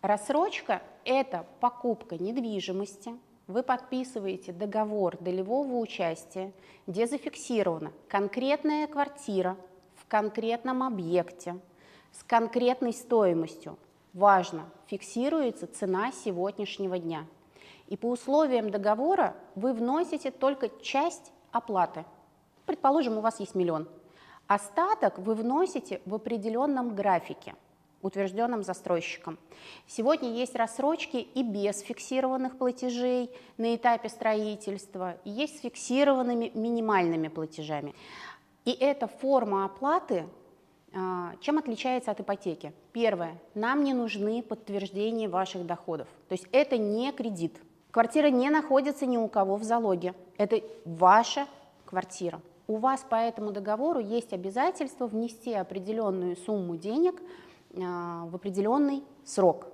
Рассрочка – это покупка недвижимости. Вы подписываете договор долевого участия, где зафиксирована конкретная квартира в конкретном объекте с конкретной стоимостью. Важно, фиксируется цена сегодняшнего дня. И по условиям договора вы вносите только часть оплаты. Предположим, у вас есть 1 000 000. Остаток вы вносите в определенном графике, утвержденном застройщиком. Сегодня есть рассрочки и без фиксированных платежей на этапе строительства, и есть с фиксированными минимальными платежами. И эта форма оплаты чем отличается от ипотеки? Первое. Нам не нужны подтверждения ваших доходов. То есть это не кредит. Квартира не находится ни у кого в залоге. Это ваша квартира. У вас по этому договору есть обязательство внести определенную сумму денег в определенный срок.